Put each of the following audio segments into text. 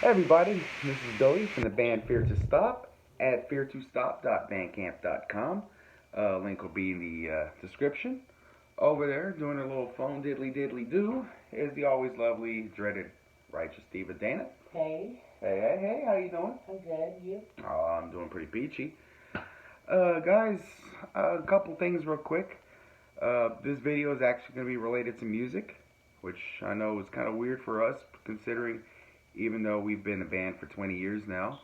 Hey everybody, this is Billy from the band Fear to Stop at feartostop.bandcamp.com. Link will be in the description. Over there, doing a little phone diddly diddly do, is the always lovely, dreaded, righteous diva Dana. Hey, Hey, how you doing? I'm good. You? Oh, I'm doing pretty peachy. Guys, a couple things real quick. This video is actually going to be related to music, which I know is kind of weird for us, considering even though we've been a band for 20 years now,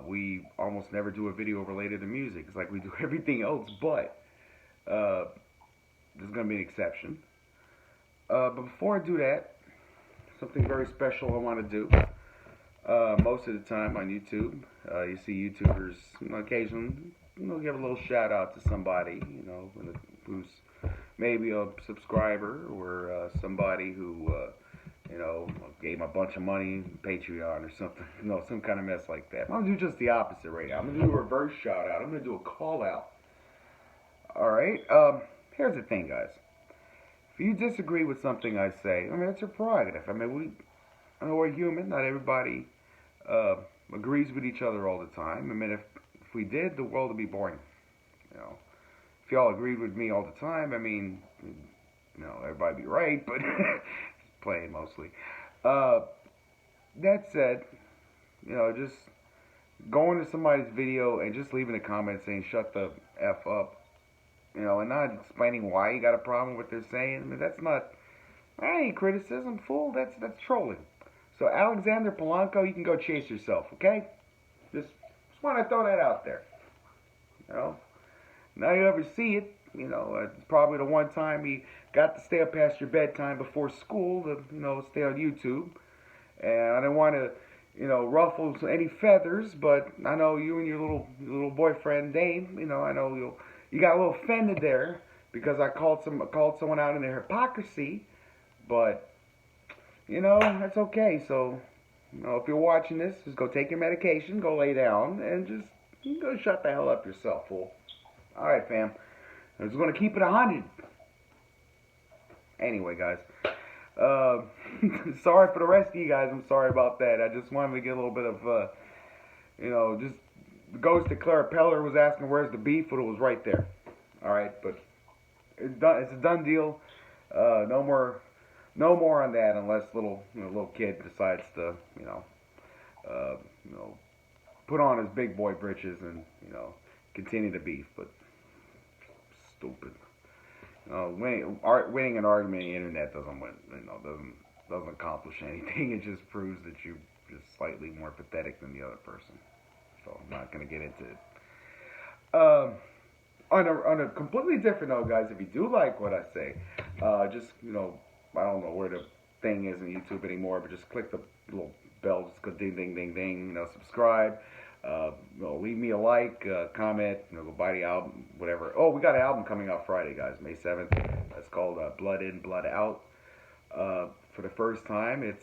we almost never do a video related to music. It's like we do everything else, but uh, there's going to be an exception. But before I do that, something very special I want to do. Most of the time on YouTube, you see YouTubers occasionally, give a little shout out to somebody, who's maybe a subscriber or somebody who, gave him a bunch of money, Patreon or something, some kind of mess like that. I'm gonna do just the opposite right now. I'm gonna do a reverse shout out. I'm gonna do a call out. All right. Here's the thing, guys. If you disagree with something I say, I mean it's your prerogative. I mean we're human. Not everybody uh, agrees with each other all the time. I mean if we did, the world would be boring. You know, if y'all agreed with me all the time, I mean, everybody'd be right, but playing mostly. Uh, that said, just going to somebody's video and just leaving a comment saying "shut the f up," and not explaining why you got a problem with what they're saying. I mean, that ain't criticism, fool. That's trolling. So Alexander Polanco, you can go chase yourself, okay? Just want to throw that out there. You know, now you ever see it, it's probably the one time you got to stay up past your bedtime before school to, stay on YouTube. And I didn't want to, ruffle any feathers, but I know you and your little boyfriend Dave, I know you got a little offended there because I called someone out in their hypocrisy, but that's okay. So, if you're watching this, just go take your medication, go lay down, and just go shut the hell up yourself, fool. All right, fam. I was going to keep it 100. Anyway, guys. Uh, sorry for the rest of you guys. I'm sorry about that. I just wanted to get a little bit of, just the ghost of Clara Peller was asking where's the beef, but it was right there. All right, but it's a done deal. No more on that unless little kid decides to, uh, you know, put on his big boy britches and continue the beef. But stupid. Winning an argument on the internet doesn't accomplish anything. It just proves that you're just slightly more pathetic than the other person. So I'm not gonna get into it. Um, on a completely different note, guys, if you do like what I say, just I don't know where the thing is in YouTube anymore, but just click the little bell, just go ding ding ding ding, subscribe. Leave me a like, comment, go buy the album, whatever. Oh, we got an album coming out Friday, guys, May 7th. It's called Blood In, Blood Out. For the first time, we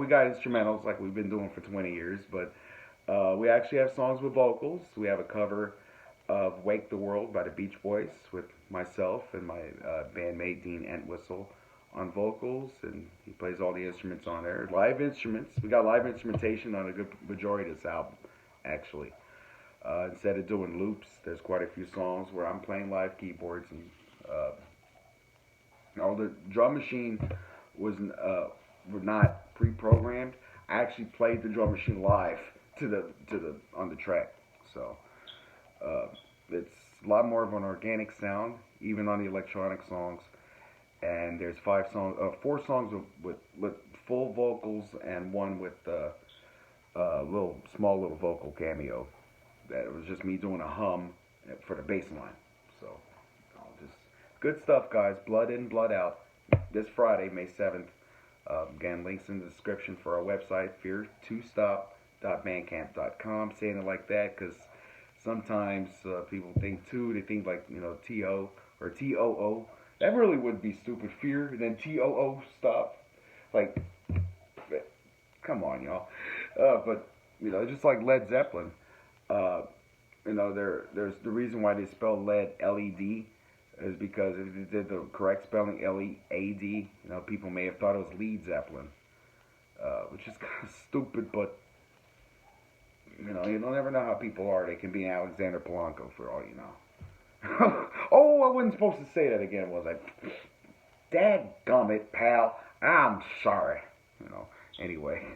got instrumentals like we've been doing for 20 years, but we actually have songs with vocals. We have a cover of Wake the World by the Beach Boys with myself and my bandmate Dean Entwistle on vocals, and he plays all the instruments on there. Live instruments. We got live instrumentation on a good majority of this album, actually. Instead of doing loops, there's quite a few songs where I'm playing live keyboards, and the drum machine was not pre-programmed. I actually played the drum machine live on the track, so it's a lot more of an organic sound, even on the electronic songs. And there's four songs with full vocals and one with small little vocal cameo. That it was just me doing a hum for the bass line. So, just good stuff, guys. Blood In, Blood Out. This Friday, May 7th. Again, links in the description for our website, feartostop.bandcamp.com. Saying it like that because sometimes people think they think like, T-O or T-O-O. That really would be stupid. Fear and then T-O-O stop. Like, come on, y'all. But, just like Led Zeppelin, there's the reason why they spell lead L-E-D is because if they did the correct spelling L-E-A-D, people may have thought it was Lead Zeppelin. which is kind of stupid, but you don't never know how people are. They can be Alexander Polanco for all you know. Oh, I wasn't supposed to say that again, was I? Dadgummit, pal. I'm sorry. Anyway.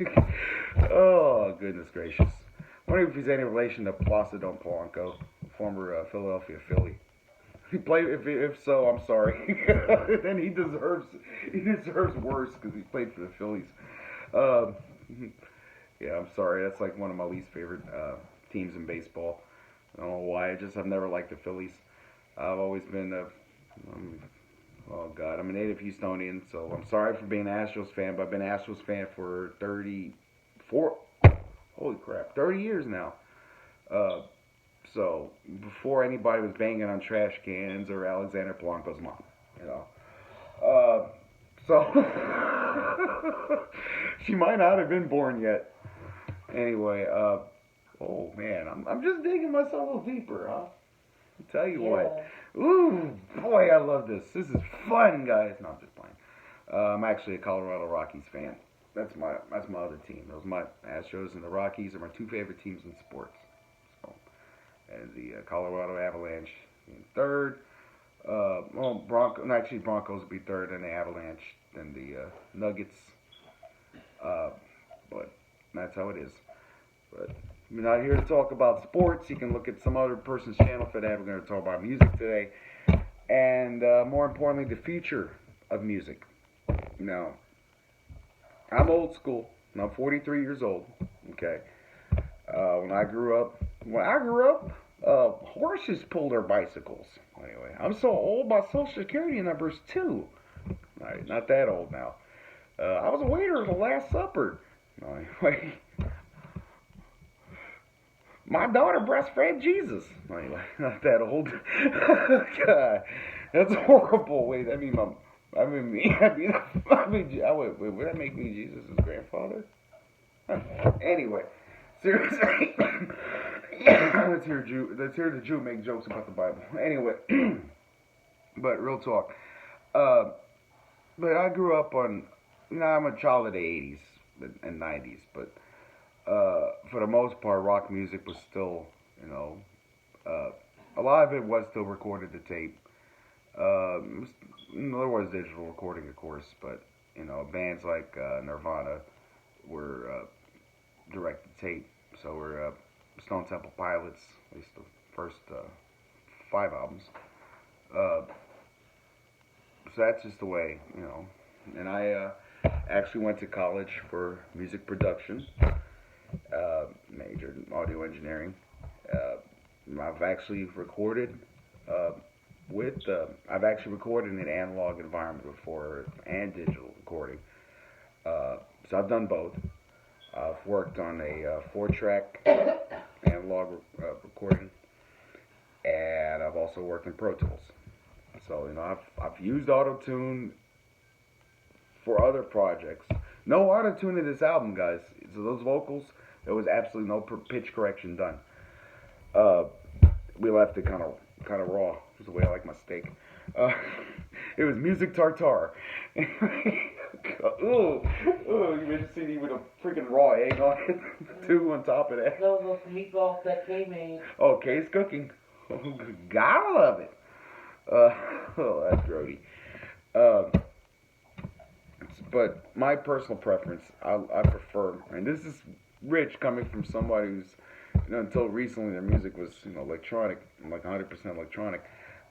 Oh, goodness gracious. I wonder if he's any relation to Placido Polanco, former Philadelphia Philly. He played. If so, I'm sorry. Then he deserves worse because he played for the Phillies. Um, yeah, I'm sorry. That's like one of my least favorite teams in baseball. I don't know why. I've never liked the Phillies. I've always been oh God, I'm a native Houstonian, so I'm sorry for being an Astros fan, but I've been an Astros fan for 34, holy crap, 30 years now. Uh, so before anybody was banging on trash cans or Alexander Polanco's mom, you know. Uh, so she might not have been born yet. Anyway, oh man, I'm just digging myself a little deeper, huh? I'll tell you what. Ooh, boy, I love this. This is fun, guys. No, I'm just playing. I'm actually a Colorado Rockies fan. That's my other team. Those my Astros and the Rockies are my two favorite teams in sports. So, and the Colorado Avalanche in third. Broncos would be third, and the Avalanche, then the Nuggets. But that's how it is. But we're not here to talk about sports. You can look at some other person's channel for that. We're going to talk about music today, and more importantly, the future of music. Now, I'm old school. And I'm 43 years old. Okay. When I grew up, horses pulled their bicycles. Anyway, I'm so old. My social security number's 2. All right, not that old now. I was a waiter at the Last Supper. Anyway, my daughter breastfed Jesus. Anyway, not that old. God, that's horrible. Wait, would that make me Jesus' grandfather? Anyway, seriously, let's hear the Jew make jokes about the Bible. Anyway, but real talk. But I grew up on, I'm a child of the 80s and 90s, but for the most part, rock music was still, a lot of it was still recorded to tape. There was digital recording, of course, but, bands like Nirvana were direct to tape. So were Stone Temple Pilots, at least the first 5 albums. So that's just the way, And I actually went to college for music production, majored in audio engineering. I've actually recorded in an analog environment before and digital recording. So I've done both. I've worked on a 4-track analog recording, and I've also worked in Pro Tools. So I've used auto-tune for other projects. No auto-tune in this album, guys. So those vocals, there was absolutely no pitch correction done. We left it kind of raw. Just the way I like my steak. It was music tartare. Ooh, you made a CD with a freaking raw egg on it, too, on top of that. Those were meatballs that Kay made. Oh, Kay's cooking. Gotta love it. Oh, that's grody. But my personal preference, I prefer, and this is rich coming from somebody who's, until recently their music was, electronic, like 100% electronic.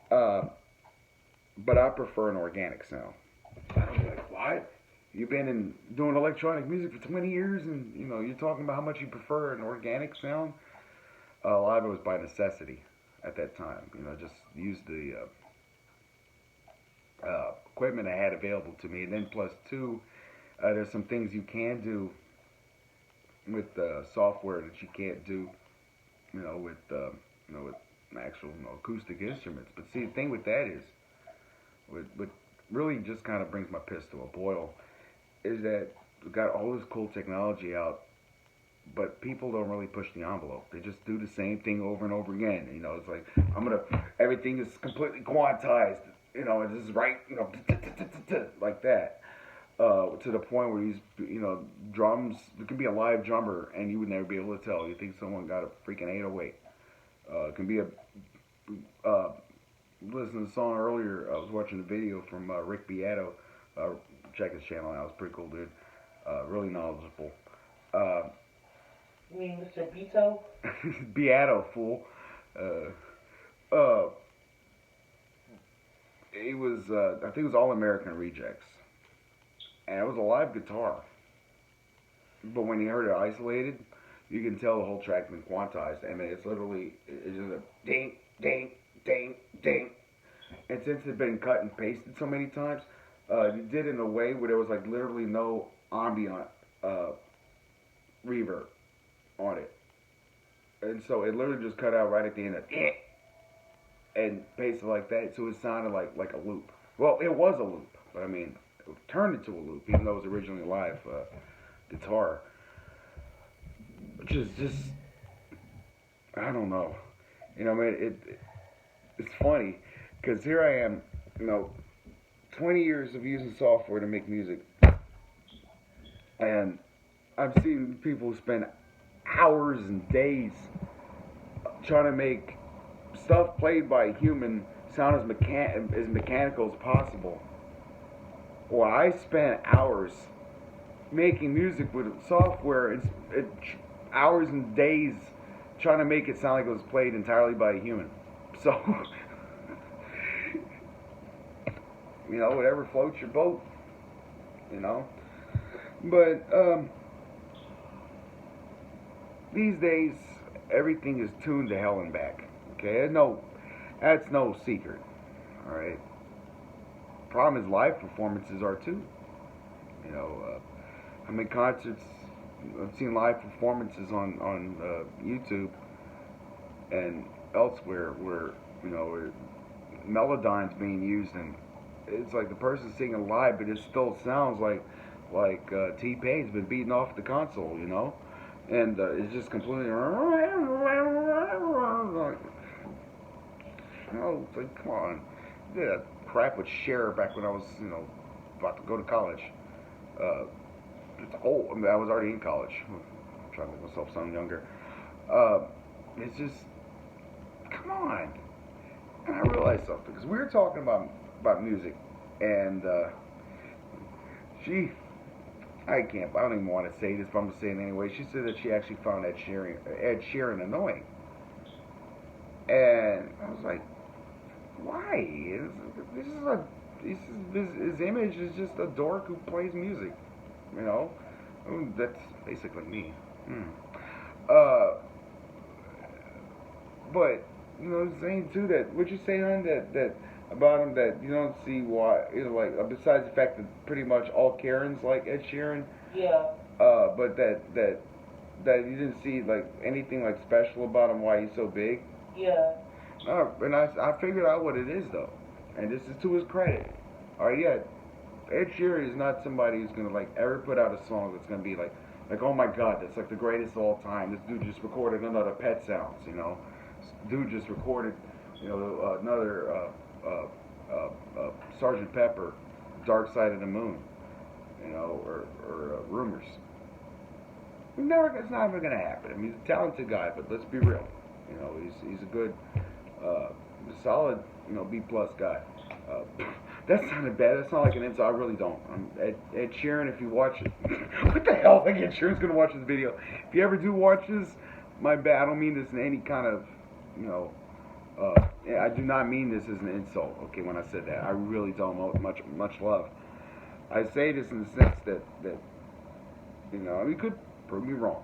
But I prefer an organic sound. I'm like, what? You've been doing electronic music for 20 years, and you're talking about how much you prefer an organic sound. A lot of it was by necessity at that time. Just use the equipment I had available to me, and then plus 2, there's some things you can do with software that you can't do, with actual acoustic instruments. But see, the thing with that is, what really just kind of brings my piss to a boil, is that we've got all this cool technology out, but people don't really push the envelope. They just do the same thing over and over again. It's like, everything is completely quantized. This is right, like that. to the point where he's, drums. There could be a live drummer, and you would never be able to tell. You think someone got a freaking 808. It can be a listening to the song earlier. I was watching a video from Rick Beato. Check his channel out. It's pretty cool, dude. Really knowledgeable. Uh, You mean Mr. Beto? Beato, fool. Uh, it was, I think it was All American Rejects. And it was a live guitar. But when you heard it isolated, you can tell the whole track been quantized. I mean, it's literally, it's just a ding, ding, ding, ding. And since it's been cut and pasted so many times, it did in a way where there was like literally no ambient reverb on it. And so it literally just cut out right at the end of and pasted like that, so it sounded like a loop. Well, it was a loop, but I mean, it turned into a loop, even though it was originally live guitar. Which is just, I don't know. I mean, it's funny, because here I am, 20 years of using software to make music, and I've seen people spend hours and days trying to make stuff played by a human sound as mechanical as possible. Well, I spent hours making music with software and hours and days trying to make it sound like it was played entirely by a human. So, whatever floats your boat, But these days, everything is tuned to hell and back. Okay, that's no secret. All right. Problem is, live performances are too. I mean, concerts. I've seen live performances on YouTube and elsewhere where where Melodyne's being used, and it's like the person's singing live, but it still sounds like T-Pain's been beating off the console, and it's just completely. It's like, come on. I did that crap with Cher back when I was, about to go to college. It's old. I mean, I was already in college. I'm trying to make myself sound younger. It's just, come on. And I realized something, because we were talking about music, and I don't even want to say this, but I'm going to say it anyway. She said that she actually found Ed Sheeran annoying. And I was like, why? His image is just a dork who plays music. I mean, that's basically me. But saying too that what you say on that about him, that you don't see why, besides the fact that pretty much all Karens like Ed Sheeran. Yeah. But that you didn't see like anything like special about him, why he's so big. Yeah. And I figured out what it is though, and this is to his credit. All right, yeah, Ed Sheeran is not somebody who's gonna like ever put out a song that's gonna be like oh my god, that's like the greatest of all time. This dude just recorded another Pet Sounds, This dude just recorded, another Sergeant Pepper, Dark Side of the Moon, or Rumors. It's never gonna happen. I mean, he's a talented guy, but let's be real. He's a good, solid, B plus guy. That sounded bad. That sounded like an insult. I really don't. Ed Sheeran, if you watch it, what the hell? Like Ed Sheeran's gonna watch this video. If you ever do watch this, my bad. I don't mean this in any kind of, I do not mean this as an insult. Okay, when I said that, I really don't know much love. I say this in the sense that I mean, you could prove me wrong,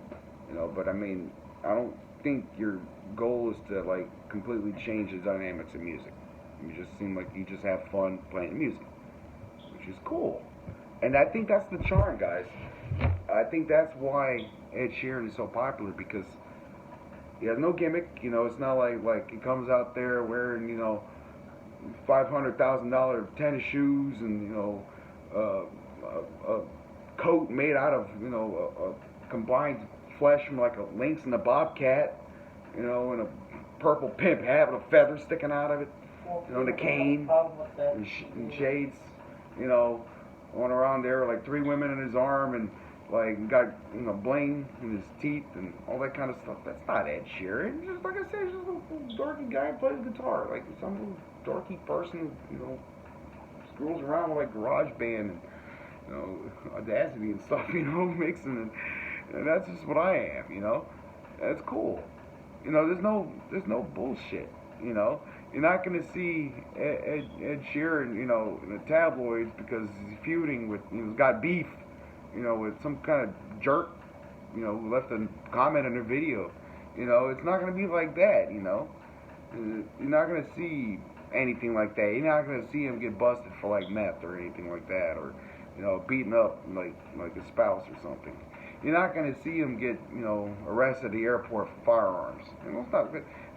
but I mean, I don't think your goal is to like completely change the dynamics of music. You just seem like you just have fun playing music, which is cool. And I think that's the charm, guys. I think that's why Ed Sheeran is so popular, because he has no gimmick. It's not like he comes out there wearing $500,000 tennis shoes and a coat made out of a combined flesh from like a lynx and a bobcat, and a purple pimp hat with a feather sticking out of it, and a cane and shades, going around there with like 3 women in his arm and like got bling in his teeth and all that kind of stuff. That's not Ed Sheeran. Just like I said, he's just a little dorky guy who plays guitar, like some little dorky person, screws around with like garage band and Audacity and stuff, mixing and that's just what I am. That's cool. There's no bullshit. You're not gonna see Ed Sheeran, in the tabloids because he's feuding with, he's got beef, with some kind of jerk, who left a comment in a video. It's not gonna be like that. You're not gonna see anything like that. You're not gonna see him get busted for like meth or anything like that, or beating up like a spouse or something. You're not gonna see him get arrested at the airport for firearms.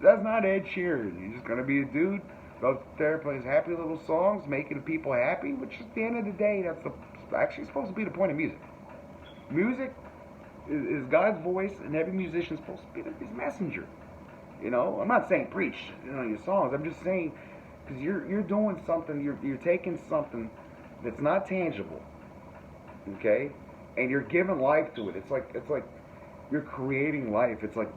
That's not Ed Sheeran. He's just gonna be a dude goes there, plays happy little songs, making people happy. Which at the end of the day, that's actually supposed to be the point of music. Music is God's voice, and every musician is supposed to be his messenger. I'm not saying preach, your songs. I'm just saying because you're doing something. You're taking something that's not tangible, okay, and you're giving life to it. It's like you're creating life. It's like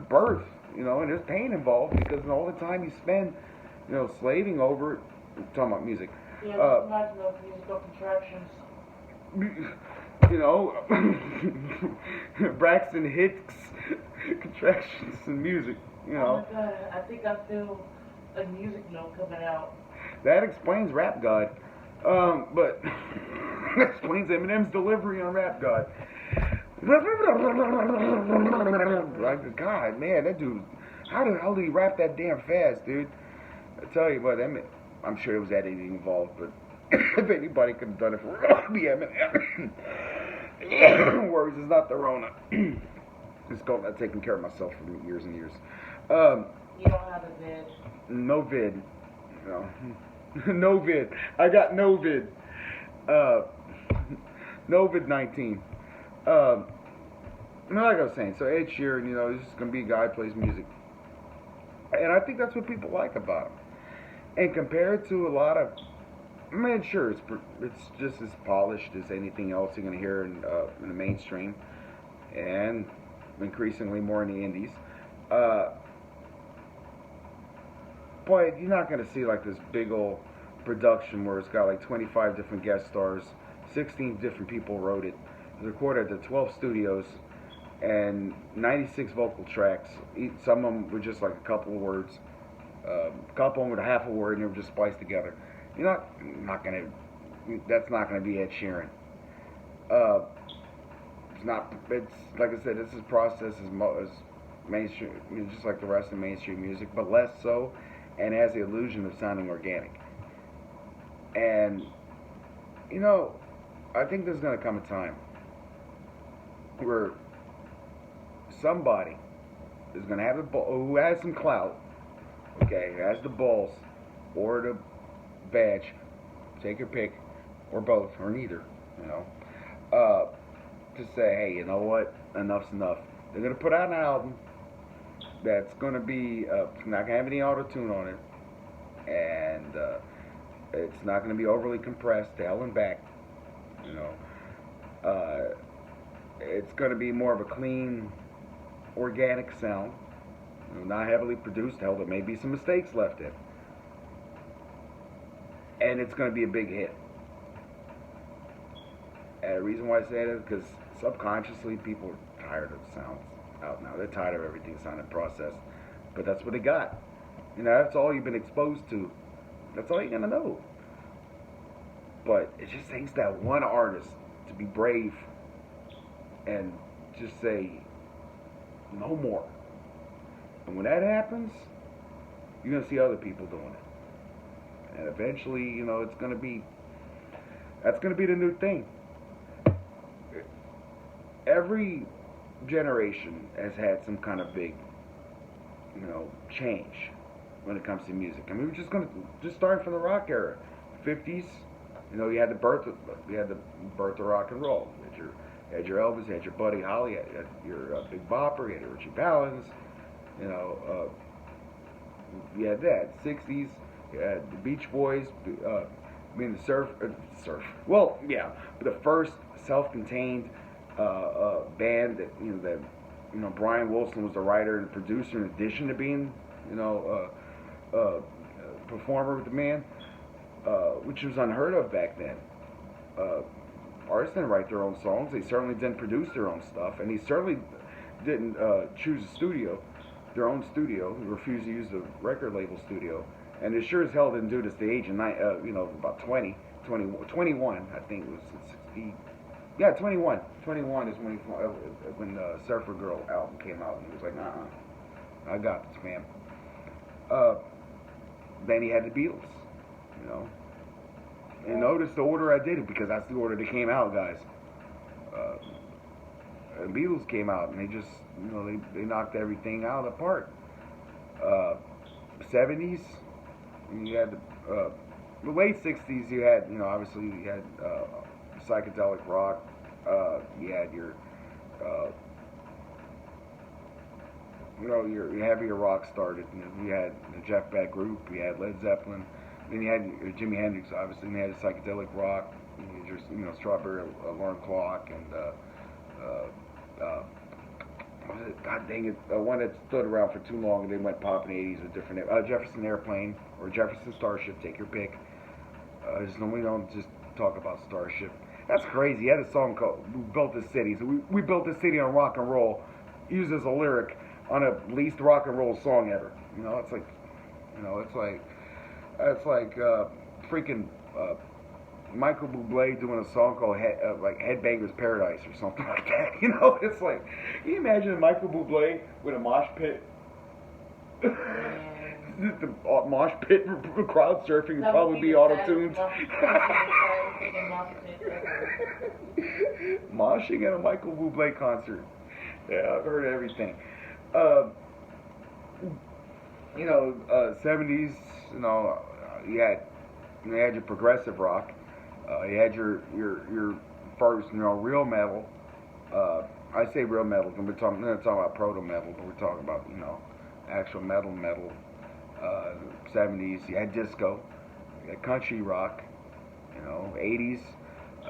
birth, and there's pain involved because all the time you spend, slaving over it. I'm talking about music. Yeah, just imagine those musical contractions. Braxton Hicks contractions in music. Oh my God, I think I feel a music note coming out. That explains Rap God. But that explains Eminem's delivery on Rap God. Like, God, man, that dude, how the hell did he rap that damn fast, dude? I tell you what, I'm sure there was editing involved, but if anybody could have done it for me, Eminem. Worries is not the Rona. It's called not taking care of myself for years and years. You don't have a vid. No vid. No. No vid. I got no vid. COVID-19. Like I was saying, so Ed Sheeran, he's just gonna be a guy who plays music, and I think that's what people like about him. And compared to a lot of, sure, it's just as polished as anything else you're gonna hear in the mainstream, and increasingly more in the indies. But you're not going to see like this big old production where it's got like 25 different guest stars, 16 different people wrote it. It was recorded at 12 studios and 96 vocal tracks. Some of them were just like a couple of words, a couple of them with a half a word, and they were just spliced together. You're not going to. That's not going to be Ed Sheeran. It's not. It's like I said. This is process as mainstream, just like the rest of mainstream music, but less so. And has the illusion of sounding organic. And, I think there's going to come a time where somebody is going to have who has some clout, okay, who has the balls or the badge, take your pick, or both, or neither, to say, hey, you know what, enough's enough. They're going to put out an album that's going to be not going to have any auto-tune on it, and it's not going to be overly compressed to hell and back. It's going to be more of a clean, organic sound, not heavily produced. Hell, there may be some mistakes left in, and it's going to be a big hit. And the reason why I say that is because subconsciously people are tired of sounds out now. They're tired of everything sounding processed. But that's what they got. That's all you've been exposed to. That's all you're going to know. But it just takes that one artist to be brave and just say, no more. And when that happens, you're going to see other people doing it. And eventually, it's going to be, that's going to be the new thing. Every generation has had some kind of big, change when it comes to music. I mean, we're just starting from the rock era, 50s. You had the birth of rock and roll. You had your Elvis, you had your Buddy Holly, you had your Big Bopper, you had your Richie Valens. You had that. 60s, you had the Beach Boys, I mean, the surf. Well, yeah, the first self-contained band that Brian Wilson was the writer and producer in addition to being performer with the band, which was unheard of back then. Uh, Artists didn't write their own songs. They certainly didn't produce their own stuff, and he certainly didn't choose a studio, their own studio. He refused to use the record label studio, and they sure as hell didn't do this at the age of about 21, I think it was 60. Yeah, 21. 21 is when Surfer Girl album came out, and he was like, I got this, man. Then he had the Beatles, you know. And notice the order I did it because that's the order they came out, guys. The Beatles came out and they just, they knocked everything out of the park. 70s, you had the late 60s. You had, obviously you had psychedelic rock. You had your, your heavier rock started. You had the Jeff Beck group. You had Led Zeppelin. Then you had Jimi Hendrix, obviously, and you had psychedelic rock, Strawberry Alarm Clock, and God dang it, one that stood around for too long and they went pop in the 80s with different Jefferson Airplane or Jefferson Starship, take your pick. We don't just talk about Starship. That's crazy. He had a song called "We Built This City." So we built this city on rock and roll, used as a lyric on a least rock and roll song ever. It's like freaking Michael Bublé doing a song called Headbangers Paradise or something like that. It's like, can you imagine Michael Bublé with a mosh pit? The mosh pit crowd surfing would probably be auto-tuned. Moshing at a Michael Bublé concert. Yeah, I've heard everything. 70s, you had your progressive rock. You had your first, real metal. I say real metal, we're not talking about proto metal, but we're talking about, actual metal. 70s, you had disco, you had country rock, 80s,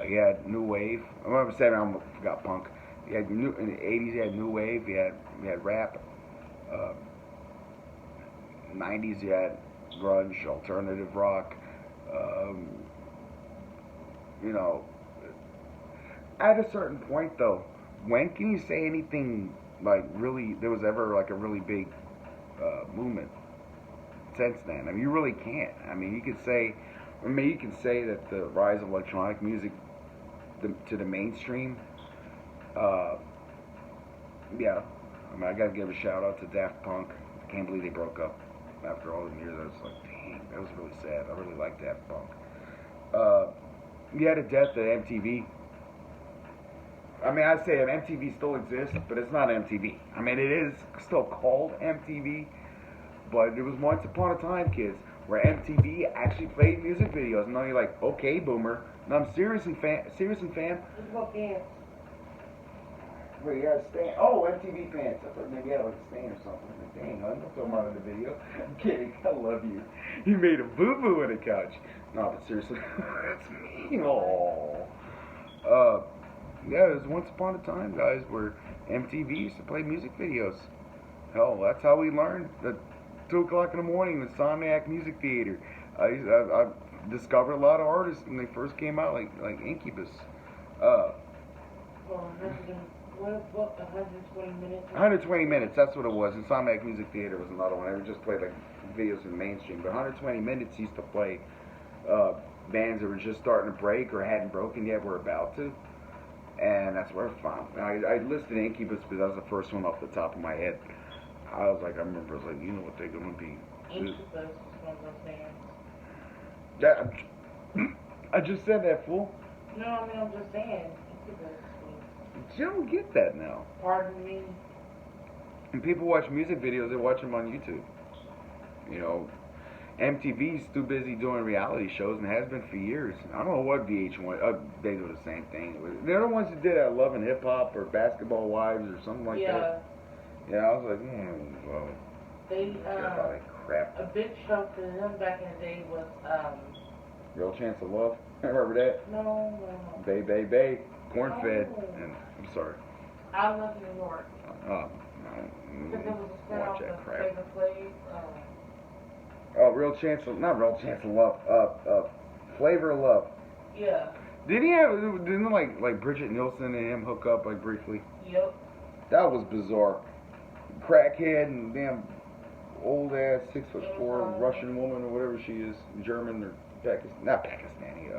you had new wave. I remember 70s, I forgot punk. You had in the 80s, you had new wave, you had rap. 90s, you had grunge, alternative rock. At a certain point, though, when can you say anything like really? There was ever like a really big movement since then? I mean, you really can't. I mean, you can say that the rise of electronic music to the mainstream. Yeah, I mean, I gotta give a shout out to Daft Punk. I can't believe they broke up after all the years. I was like, dang, that was really sad. I really liked Daft Punk. You had a death at MTV. I mean, I'd say MTV still exists, but it's not MTV. I mean, it is still called MTV, but it was once upon a time, kids, where MTV actually played music videos. And now you're like, okay, boomer. No, I'm seriously, fam. It's about pants. Wait, you had a stand? Oh, MTV pants. I thought maybe you had like a stand or something. Like, dang, I'm not talking about in the video. I'm kidding. I love you. You made a boo-boo on the couch. No, but seriously, that's me. Oh. Yeah, it was once upon a time, guys, where MTV used to play music videos. Hell, that's how we learned. At 2 o'clock in the morning, the Insomniac Music Theater. I discovered a lot of artists when they first came out, like Incubus. Well, 120 minutes? 120 minutes, that's what it was. Insomniac Music Theater was another one. I would just play like videos in mainstream. But 120 minutes used to play bands that were just starting to break or hadn't broken yet, were about to. And that's where I found. I listed Incubus because that was the first one off the top of my head. I remember, I was like, you know what they're going to be. Incubus is one of those bands. Yeah, I just said that, fool. No, I mean, I'm just saying. Incubus. You don't get that now. Pardon me? And people watch music videos, they watch them on YouTube. MTV's too busy doing reality shows and has been for years. I don't know what VH1, they do the same thing. They're the ones that did Love and Hip Hop or Basketball Wives or something like that. Yeah, I was like, well, they, all that crap. a big show for them back in the day was, Real Chance of Love. Remember that? No, no. Bay, Bay, Bay. Corn fed. Oh. And I'm sorry. I love New York. No. Because it was a spin Watch off that of crap. Flavor Flav. Oh, Real Chance of, not Real Chance of Love. Flavor of Love. Yeah. Didn't like Bridget Nielsen and him hook up like briefly? Yep. That was bizarre. Crackhead and damn old ass 6'4" Russian woman or whatever she is, German or not Pakistani.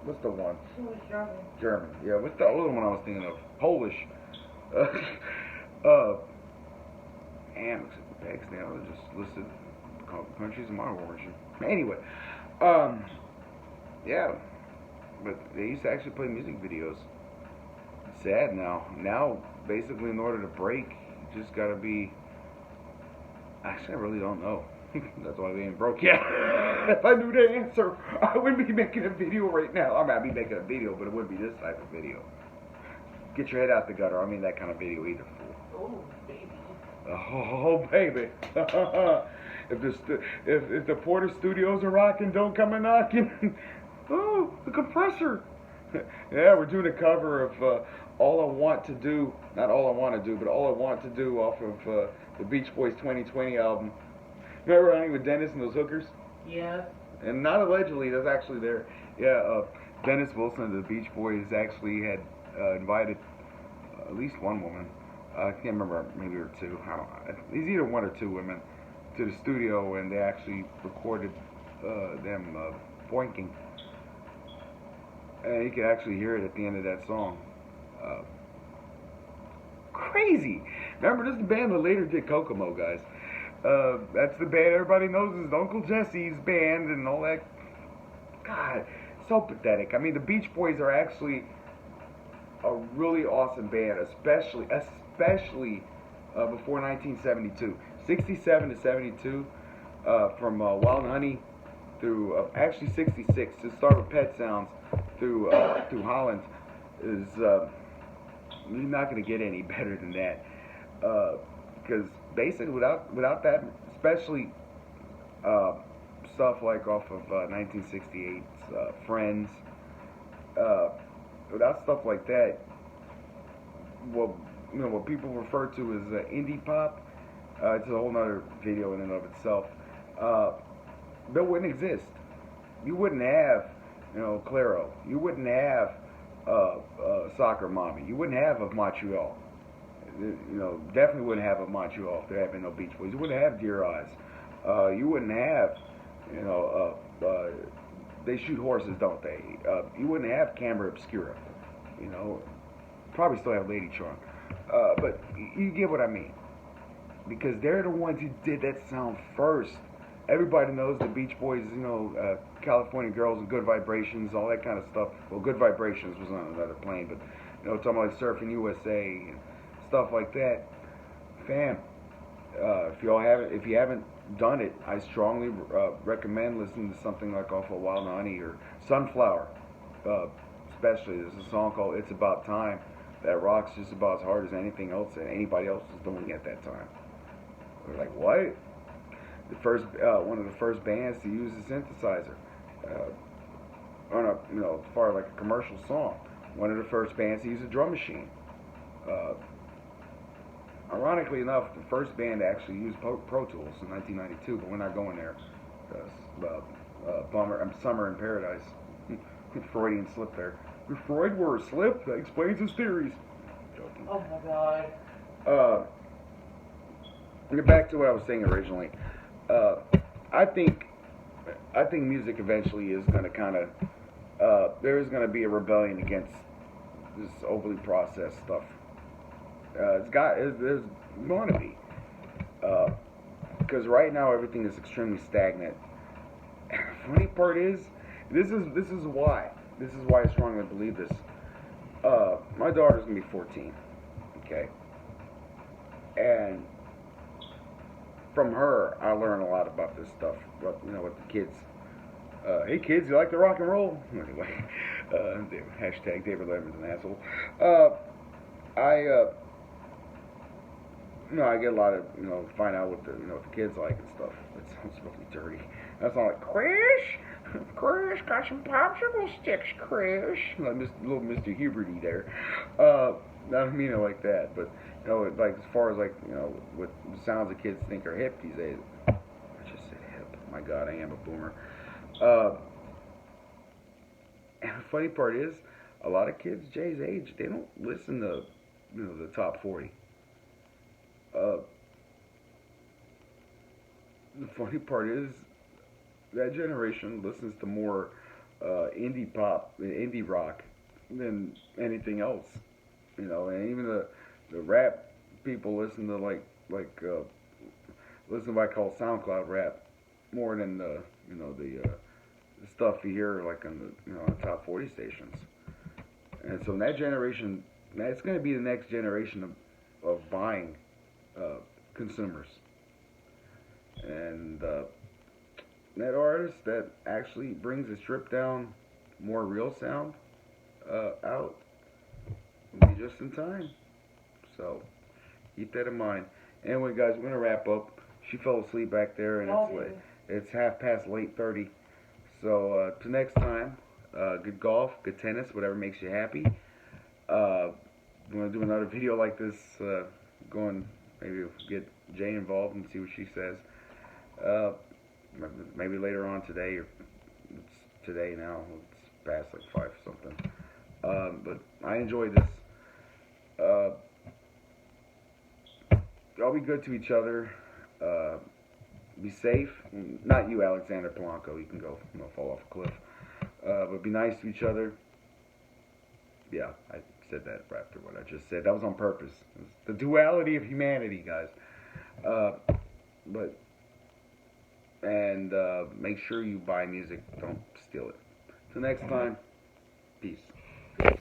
What's the one? She was German. German. Yeah. What's the other one I was thinking of? Polish. And looks like Pakistan. I was just listed countries in my origin. Anyway, yeah. But they used to actually play music videos. It's sad now. Now, basically, in order to break, you just gotta be. Actually, I really don't know. That's why they ain't broke yet. If I knew the answer, I wouldn't be making a video right now. I mean, I'd be making a video, but it wouldn't be this type of video. Get your head out the gutter. I mean that kind of video either, fool. Oh, baby. Oh, baby. If the Porter Studios are rocking, don't come a knocking. Oh, the compressor. Yeah, we're doing a cover of All I Want to Do. Not All I Want to Do, but All I Want to Do off of the Beach Boys 2020 album. Remember running with Dennis and those hookers? Yeah. And not allegedly, that's actually there. Yeah, Dennis Wilson of the Beach Boys actually had invited at least one woman. I can't remember, maybe or two. He's either one or two women to the studio, and they actually recorded them boinking. And you could actually hear it at the end of that song. Crazy! Remember, this is the band that later did Kokomo, guys. That's the band everybody knows is Uncle Jesse's band and all that. God, so pathetic. I mean, the Beach Boys are actually a really awesome band, especially before 1972. 67 to 72, from Wild Honey through actually 66 to start with Pet Sounds through Holland is you're not going to get any better than that, because basically without that, especially stuff like off of 1968's Friends, without stuff like that, well, you know what people refer to as indie pop, it's a whole nother video in and of itself. That wouldn't exist. You wouldn't have, Claro. You wouldn't have Soccer Mommy. You wouldn't have of Montreal. Definitely wouldn't have of Montreal if there had been no Beach Boys. You wouldn't have Dear Eyes. You wouldn't have, They Shoot Horses, don't they? You wouldn't have Camera Obscura. Probably still have Lady Charm. But you get what I mean. Because they're the ones who did that sound first. Everybody knows the Beach Boys, California Girls and Good Vibrations, all that kind of stuff. Well, Good Vibrations was on another plane, but, talking about like Surfing USA and stuff like that. Fam, if you haven't done it, I strongly recommend listening to something like off of Wild Honey or Sunflower, especially. There's a song called It's About Time that rocks just about as hard as anything else that anybody else was doing at that time. We're like, what? One of the first bands to use a synthesizer on as far as like a commercial song. One of the first bands to use a drum machine. Ironically enough, the first band to actually use Pro Tools in 1992, but we're not going there. Summer in Paradise. Freudian slip there. If Freud were a slip, that explains his theories. Joking. Oh my God. Get back to what I was saying originally. I think music eventually is going to kind of there is going to be a rebellion against this overly processed stuff. There's going to be, because right now everything is extremely stagnant. Funny part is, this is why I strongly believe this. My daughter's gonna be 14, okay, and from her I learn a lot about this stuff. With the kids. Hey kids, you like to rock and roll? Anyway, hashtag David Letterman's an asshole. I get a lot of, find out what the kids like and stuff. It sounds really dirty. That's not like, Crash! Chris, got some popsicle sticks, Chris. Like little Mr. Huberty there. I don't mean it like that, but like as far as like what sounds that kids think are hip these days. I just said hip. My God, I am a boomer. Uh, and the funny part is, a lot of kids Jay's age, they don't listen to the top 40. Uh, the funny part is that generation listens to more indie pop, indie rock than anything else. And even the rap people listen to listen to what I call SoundCloud rap more than the stuff you hear like on on the top 40 stations. And so in that generation, that's going to be the next generation of buying consumers. And that artist that actually brings a stripped down, more real sound out will be just in time. So keep that in mind. Anyway, guys, we're gonna wrap up. She fell asleep back there, and No, it's late. baby. It's half past late 30. So till next time, good golf, good tennis, whatever makes you happy. I'm gonna do another video like this. Going maybe get Jay involved and see what she says. Uh, maybe later on today, or it's today now. It's past like 5 or something. But I enjoyed this. Uh, y'all be good to each other. Be safe. Not you, Alexander Polanco. You can go, fall off a cliff. But be nice to each other. Yeah, I said that after what I just said. That was on purpose. It's the duality of humanity, guys. But and make sure you buy music. Don't steal it. Till next time.